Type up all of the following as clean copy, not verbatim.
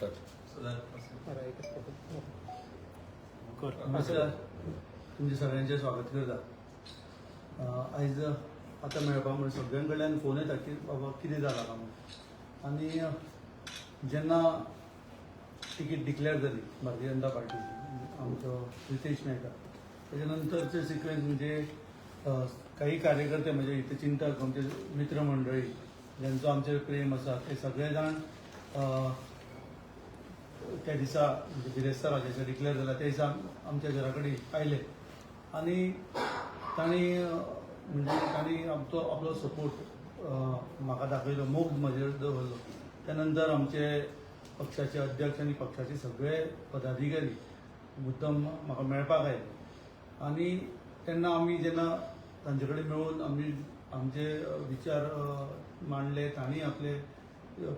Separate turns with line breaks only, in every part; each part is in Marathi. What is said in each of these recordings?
नमस्कार, तुमचे सगळ्यांचे स्वागत करता। आयज आता मेळपा म्हणून सगळ्यां कडल्यान फोन येता की बाबा कितें जालां काय म्हणून। आनी जेन्ना टिकीट डिक्लेअर जाली भारतीय जनता पार्टीची आमचो रितेश नायका, त्याच्या नंतरचे सिक्वेन्स म्हणजे काही कार्यकर्ते म्हणजे हितचिंतक आमचे मित्रमंडळी ज्यांचो आमचेर प्रेम आसा ते सगळे जाण त्या दिसा म्हणजे बिरेस्तारा जेन्ना डिक्लेअर जाला त्या दिसा आमच्या घरा कडेन आयले आनी तांणी आमचो आपलो सपोर्ट म्हाका दाखयलो, मोग म्हजेर दवरलो। त्या नंतर आमचे पक्षाचे अध्यक्ष आनी पक्षाचे सगळे पदाधिकारी मुद्दम म्हाका मेळपाक आयले आनी तेन्ना आमी जेन्ना तांचे कडेन मेळून आमी आमचे विचार मांडले, तांणी आपले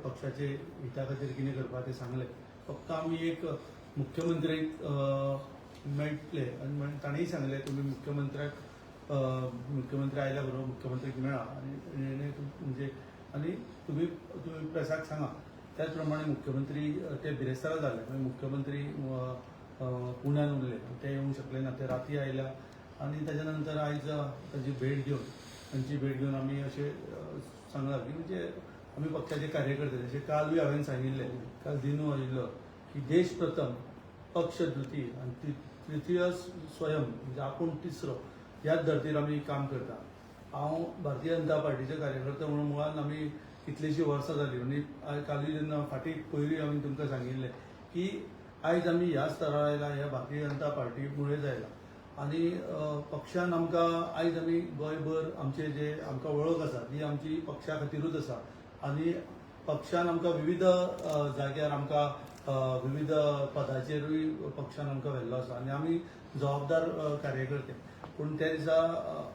पक्षाचे हिता खातीर कितें करपा तें सांगलें। फक्त आमी एक मुख्यमंत्र्याक मेळटले आनी ताणेंय सांगलें तुमी मुख्यमंत्री आयल्या बरोबर मुख्यमंत्र्याक मेळा आनी म्हणजे आनी तुमी प्रेसाक सांगा। त्याच प्रमाणे मुख्यमंत्री ते बिरेस्तारा जाले, मुख्यमंत्री पुण्यान उरले, ते येवंक शकले ना, ते राती आयल्या आनी ताच्या नंतर आयज तांची भेट घेवन आमी अशें सांगलां की म्हणजे आमी पक्षाचे कार्यकर्ते जशें काल बी हांवें सांगिल्लें, काल दिनू आयिल्लो की देश प्रथम, पक्ष द्वितीय आनी तृतीय स्वयं म्हणजे आपूण तिसरो, ह्याच धर्तीर आमी काम करता। हांव भारतीय जनता पार्टीचे कार्यकर्तो म्हणून मुळान आमी कितलींशीं वर्सां जालीं आनी कालूय जेन्ना फाटीं पयलीं आमी तुमकां सांगिल्लें की आयज आमी ह्या स्तरार आयला, ह्या भारतीय जनता पार्टी मुळेच आयला आनी पक्षान आमकां आयज आमी गोंयभर आमचे जे आमकां वळख आसा ती आमची पक्षा खातीरूच आसा आनी पक्षान आमकां विविध जाग्यार आमकां विविध पदाचेरूय पक्षान आमकां व्हेल्लो आसा आनी आमी जबाबदार कार्यकर्ते। पूण त्या दिसा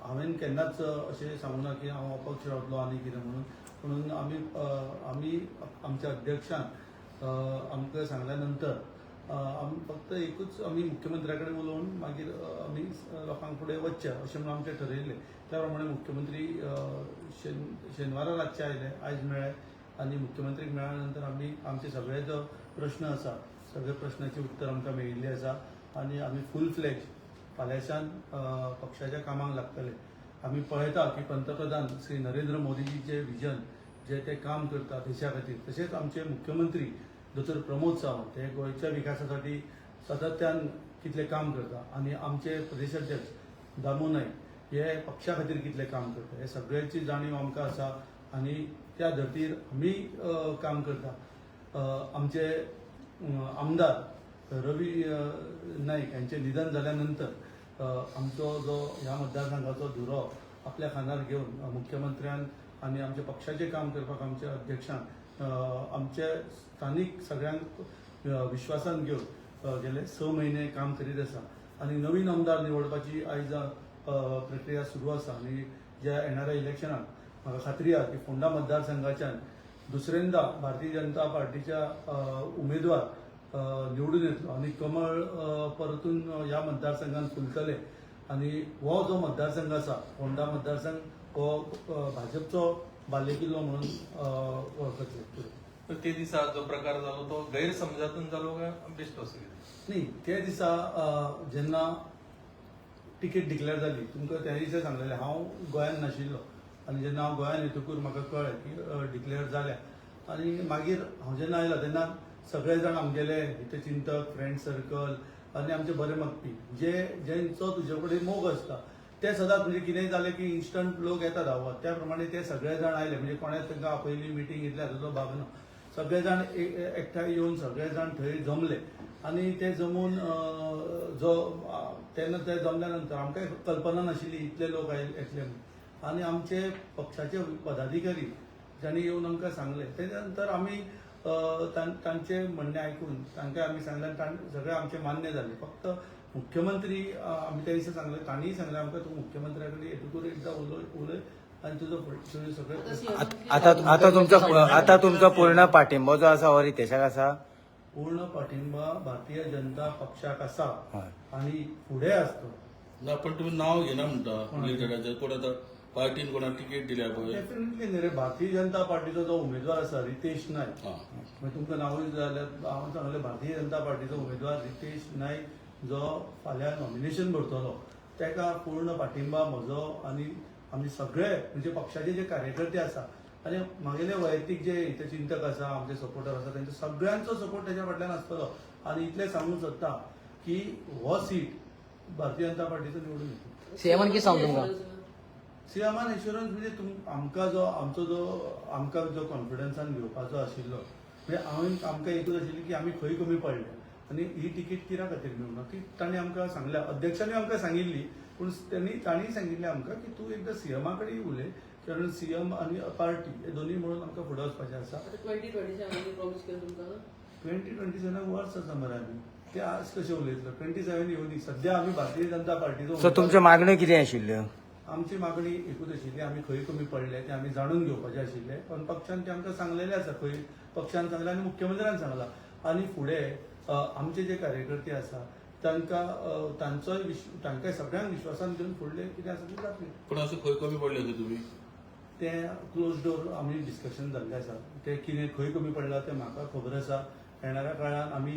हांवें केन्नाच अशें सांगूं ना की हांव अपक्ष रावतलो आनी कितें म्हणून आमी आमच्या अध्यक्षान आमकां सांगल्या नंतर आमी फक्त एकूच आमी मुख्यमंत्र्या कडेन उलोवन मागीर आमी लोकांक फुडें वचचें अशें म्हणून आमचें ठरयिल्लें। त्या प्रमाणे मुख्यमंत्री शेनवारा रातचे आयले, आयज मेळ्ळे आनी मुख्यमंत्रीक मेळ्ळ्या नंतर आमी आमचे सगळे जो प्रश्न आसा सगळे प्रश्नाची उत्तर आमकां मेळिल्लीं आसा आनी आमी फूल फ्लेज फाल्यांच्यान पक्षाच्या कामाक लागतले। आमी पळयता की पंतप्रधान श्री नरेंद्र मोदीजीचे विजन जे ते काम करता देशा खातीर, तशेंच आमचे मुख्यमंत्री दोतोर प्रमोद सावंत हे गोंयच्या विकासा खातीर सातत्यान कितले काम करता आनी आमचे प्रदेशाध्यक्ष दामू नायक हे पक्षा खातीर कितले काम करता हे सगळ्यांची जाणीव आमकां आसा आनी त्या धर्तीर आमी काम करता। आमचे आमदार रवी नाईक यांचे निधन जाल्या नंतर आमचो जो ह्या मतदारसंघाचो धुरो आपल्या खांदार घेवन मुख्यमंत्र्यान आनी आमचे पक्षाचें काम करपाक आमच्या अध्यक्षान आमचे स्थानीक सगळ्यांक विश्वासान घेवन गेले 6 म्हयने काम करीत आसा आनी नवीन आमदार निवडपाची आयज प्रक्रिया सुरू आसा आनी ज्या येणाऱ्या इलेक्शनाक म्हाका खात्री आसा की फोंडा मतदारसंघाच्यान दुसऱ्यांदा भारतीय जनता पार्टीच्या उमेदवार निवडून येतलो आनी कमळ परतून ह्या मतदारसंघात फुलतले आनी हो जो मतदारसंघ आसा फोंडा मतदारसंघ हो भाजपचो बालेकिल्लो म्हणून वळखतले।
ते दिसा जो प्रकार जालो तो गैरसमजातून जालो काय बेश्टो असो
न्ही, त्या दिसा जेन्ना टिकेट डिक्लेअर जाली तुमकां त्या दिसा सांगलेलें हांव गोंयांत नाशिल्लो आनी जेन्ना हांव गोंयांत येतकूर म्हाका कळ्ळें की डिक्लेअर जाल्या आनी मागीर हांव जेन्ना आयलो तेन्ना सगळे जाण आमगेले हितचिंतक, फ्रेंड सर्कल आनी आमचे बरे मागपी जेंचो तुजे कडेन मोग आसता ते सदांच म्हणजे कितेंय जालें की इन्स्टंट लोक येतात धांवत, त्या प्रमाणे ते सगळे जाण आयले म्हणजे कोणेच तांकां आपयली मिटींग इतल्या हाजो भाग ना, सगळे जाण एकठांय येवन सगळे जाण थंय जमले आनी ते जमून तेन्ना ते जमल्या नंतर आमकां कल्पना नाशिल्ली इतले लोक येतले म्हणून आनी आमचे पक्षाचे पदाधिकारी जांणी येवन आमकां सांगले तेच्या नंतर आमी तांचे म्हणणें आयकून तांकां आमी सांगलें सगळें आमचें मान्य जालें। फक्त मुख्यमंत्री आमी त्या दिसा सांगलें, तांणीय सांगलें आमकां तूं मुख्यमंत्र्या कडेन येतकूर एकदां उलय आनी तुजो सगळें
आता तुमचो पूर्ण पाठिंबो जो आसा हो रितेशाक आसा?
पूर्ण पाठिंबा भारतीय जनता पक्षाक आसा आनी फुडें आसतो।
ना पण तुम्ही नाव घेना म्हणटा कोण आता पार्टीन कोणाक तिकेट दिल्या पळय
डेफिनेटली न्ही रे, भारतीय जनता पार्टीचो जो उमेदवार आसा रितेश नायक मागीर तुमकां नांवूय जाल्यार हांव सांगलें भारतीय जनता पार्टीचो उमेदवार रितेश नायक जो फाल्यां नॉमिनेशन भरतलो ताका पूर्ण पाठिंबा म्हजो आनी आमी सगळे म्हणजे पक्षाचे जे कार्यकर्ते आसा आनी म्हागेले वैयक्तीक जे हितचिंतक आसा आमचे सपोर्टर आसा तेंचो सगळ्यांचो सपोर्ट तेच्या फाटल्यान आसतलो आनी इतलें सांगूंक सोदता की हो सीट भारतीय जनता पार्टीचो निवडून येतलो.
सीएमान कितें सांगू तुमकां?
सीएमान एश्युरन्स म्हणजे आमकां जो आमकां जो कॉन्फिडन्सान घेवपाचो आशिल्लो म्हणजे आमकां एकूच आशिल्ली की आमी खंय कमी पडले आनी ही तिकीट कित्या खातीर मेळूना ती ताणें आमकां सांगल्या अध्यक्षांनी आमकां सांगिल्ली पूण तांणी सांगिल्लें आमकां की तूं एकदां सीएमा कडेन उलय कारण सीएम आनी पार्टी हे दोनूय म्हणून आमकां फुडें वचपाचें आसा.
2027 प्रॉमिस केलं तुमकां
2027 वर्स आसा मरे आमी ते आज कशें उलयतलो 27 येवनी सध्या आमी भारतीय जनता पार्टीचो
सो तुमच्यो मागण्यो कितें आशिल्ल्यो?
आमची मागणी एकूच आशिल्ली आमी खंय कमी पडले ते आमी जाणून घेवपाचे आशिल्ले पण पक्षान ते आमकां सांगलेलें आसा खंय पक्षान सांगलां आनी मुख्यमंत्र्यान सांगलां आनी फुडें आमचे जे कार्यकर्ते आसा तांकांय सगळ्यांक विश्वासान घेवन फुडलें कितें आसा तें जातलें.
पण असं खंय कमी पडले खंय तुम्ही
ते क्लोज डोर आमी डिस्कशन जाल्लें आसा ते कितें खंय कमी पडलां तें म्हाका खबर आसा. येणाऱ्या काळान आमी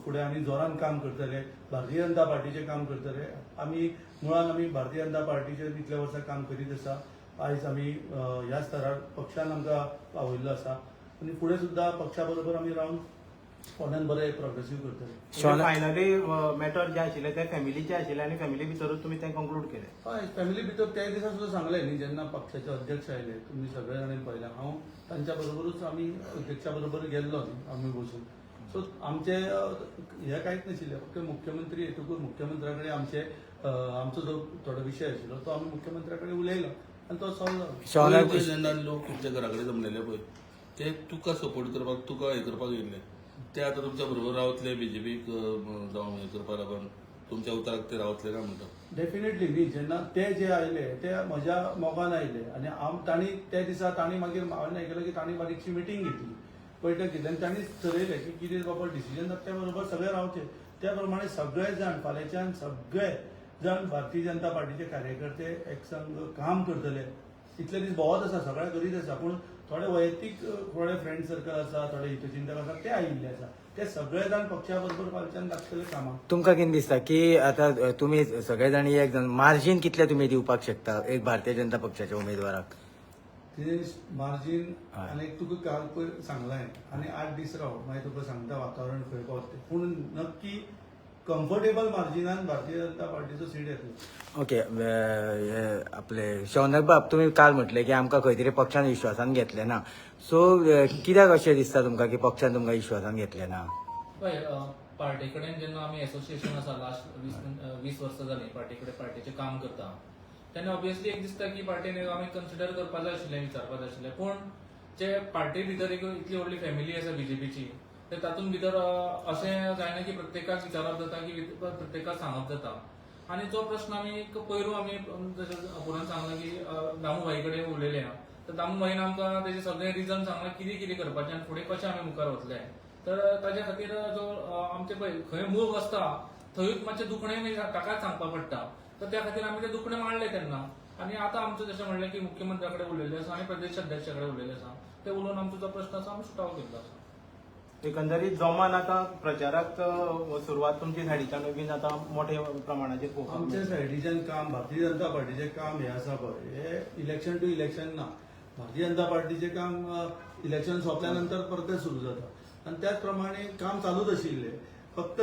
फुडें आनी जोरान काम करतले भारतीय जनता पार्टीचें काम करतले आमी मुळान आमी भारतीय जनता पार्टीचें इतल्या वर्सां काम करीत आसा आयज आमी ह्या स्तरार पक्षान आमकां पावयल्लो आसा आनी फुडें सुद्दां पक्षा बरोबर आमी रावन कोणान बरें प्रोग्रेसीव करतले.
फायनली मॅटर जे आशिल्ले ते फॅमिलीचे आशिल्ले आनी फॅमिली भितरूच तुमी तें कंक्लूड केलें.
हय फॅमिली भितर त्या दिसा सुद्दां सांगलें न्ही जेन्ना पक्षाचे अध्यक्ष आयले तुमी सगळे जाणांनी पळयलां हांव तांच्या बरोबरूच आमी अध्यक्षा बरोबर गेल्लो न्ही आमी बसून सो आमचे हे कांयच नाशिल्लें फक्त मुख्यमंत्री येतकूर मुख्यमंत्र्या कडेन आमचो जो थोडो विशय आशिल्लो तो आमी मुख्यमंत्र्या कडेन उलयलो आनी तो सॉल्व जालो.
जेन्ना लोक तुमच्या घरा कडेन जमलेले पळय ते तुका सपोर्ट करपाक तुका हे करपाक येयल्ले ते आतां तुमच्या बरोबर रावतले बीजेपीक जावं हे करपा लागून तुमच्या उतराक ते रावतले काय म्हणटा.
डेफिनेटली न्ही जेन्ना ते जे आयले ते म्हज्या मोगान आयले आनी तांणी त्या दिसा तांणी मागीर हांवें आयकलें की तांणी बारीकशी मिटींग घेतली बैठक घेतली आनी तांणी ठरयलें की कितें बाबा डिसिजन जाता त्या बरोबर सगळे रावचे त्या प्रमाणे सगळे जाण फाल्यांच्यान सगळे जाण भारतीय जनता पार्टीचे कार्यकर्ते एकसंग काम करतले. इतले दीस भोंवत आसा सगळे करीत आसा पूण थोडे वैयक्तीक थोडे फ्रेंड सर्कल आसा थोडे हितचिंतक आसा ते आयिल्ले आसा ते सगळे जाण पक्षा बरोबर फालच्यान लागतले कामाक.
तुमकां कितें दिसता की आतां तुमी सगळे जाण एक जाण मार्जीन कितलें तुमी दिवपाक शकता एक भारतीय जनता पक्षाच्या उमेदवाराक?
मार्जीन आनी तुका काल पयर सांगलां आनी 8 दीस राव मागीर तुका सांगता वातावरण खंय पावता पूण नक्की कम्फर्टेबल मार्जिनान भारतीय जनता पार्टीचो सीट येतलो.
ओके आपले शौनक बाब तुमी काल म्हटलें की आमकां खंय तरी पक्षान विश्वासान घेतलें ना सो कित्याक अशें दिसता तुमकां की पक्षान तुमकां विश्वासान घेतलें ना?
हय पार्टी कडेन जेन्ना आमी एसोसिएशन आसा लास्ट 20 वर्सां जालीं पार्टी कडेन पार्टीचें काम करता तेन्ना ऑब्वियसली एक दिसता की पार्टीन आमी कन्सिडर करपा जाय आशिल्लें विचारपा जाय आशिल्लें पूण जे पार्टी भितर एक इतली व्हडली फॅमिली आसा बीजेपीची तर तातूंत भितर अशें जायना की प्रत्येकाक विचारप जाता की प्रत्येकाक सांगप जाता आनी जो प्रश्न आमी पयरूं आमी पुरान सांगला की दामू भाई कडेन उलयले तर दामू भाईन आमकां तेजे सगळे रिजन सांगला कितें कितें करपाचें आनी फुडें कशें आमी मुखार वतले तर ताजे खातीर जो आमचे पळय खंय मोग आसता थंयूच मातशें दुखणें ताकाच सांगपा पडटा तर त्या खातीर आमी तें दुखणें मांडलें तेन्ना आनी आतां आमचें जशें म्हणलें की मुख्यमंत्र्या कडेन उलयल्लें आसा आनी प्रदेश अध्यक्षा कडेन उलयल्लें आसा ते उलोवन आमचो जो प्रश्न आसा आमी सुटावो केल्लो आसा.
एकंदरीत जोमान आतां प्रचाराक सुरवात तुमची सायडीच्यान बीन आतां मोठ्या प्रमाणाचेर पळोवपाक
आमच्या सायडीच्यान काम भारतीय जनता पार्टीचें काम हें आसा पळय हे इलेक्शन टू इलेक्शन ना भारतीय जनता पार्टीचें काम इलेक्शन सोंपल्या नंतर परतें सुरू जाता आनी त्याच प्रमाणे काम चालूच आशिल्लें फक्त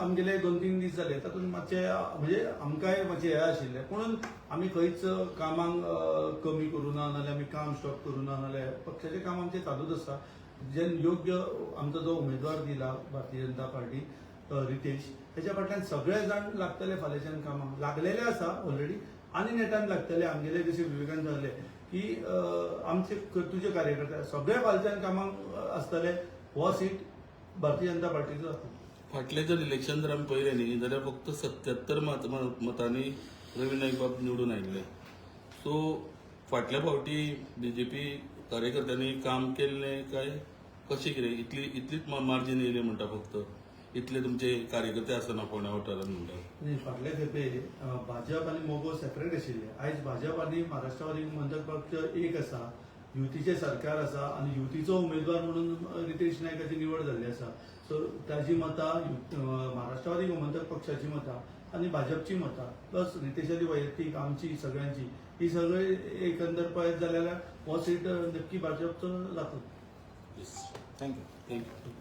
आमगेले 2-3 दीस जाले तातूंत मातशें म्हणजे आमकांय मातशें हें आशिल्लें पूण आमी खंयच कामाक कमी करूं ना नाजाल्यार आमी काम स्टॉप करूं ना नाजाल्यार पक्षाचें काम आमचें चालूच आसा. जे योग्य आमचो जो उमेदवार दिला भारतीय जनता पार्टी रितेश तेच्या फाटल्यान सगळे जाण लागतले फाल्यांच्यान कामाक लागलेले आसा ऑलरेडी आनी नेटान लागतले आमगेले जशें विवेकान सांगलें की आमचे तुजे कार्यकर्ते सगळे फाल्यांच्यान कामाक आसतले हो सीट भारतीय जनता पार्टीचो आसतलो.
फाटले जर इलेक्शन जर आमी पळयलें न्ही जाल्यार फक्त 77 मतांनी रवी नाईक बाब निवडून आयिल्ले सो फाटल्या फावटी बीजेपी कार्यकर्त्यांनी काम केल्लें काय कशें कितें इतलीच मार्जीन येयली म्हणटा फक्त इतले तुमचे कार्यकर्ते आसना फोंड्या वाठारांत म्हणटा.
फाटले खेपे भाजप आनी मोगो सेपरेट आशिल्ले आयज भाजप आनी महाराष्ट्रवादी मंथक पक्ष एक आसा युतीचे सरकार आसा आणि युतीचो उमेदवार म्हणून रितेश नायकाची निवड जाल्ली आसा. सो ताजी मतां महाराष्ट्रवादी गोमंतक पक्षाची मतां आणि भाजपची मतां प्लस रितेशाची वैयक्तीक आमची सगळ्यांची ही सगळी एकंदर पळयत जाल्यार हो सीट नक्की भाजपचो जातलो.
थँक्यू.
थँक्यू.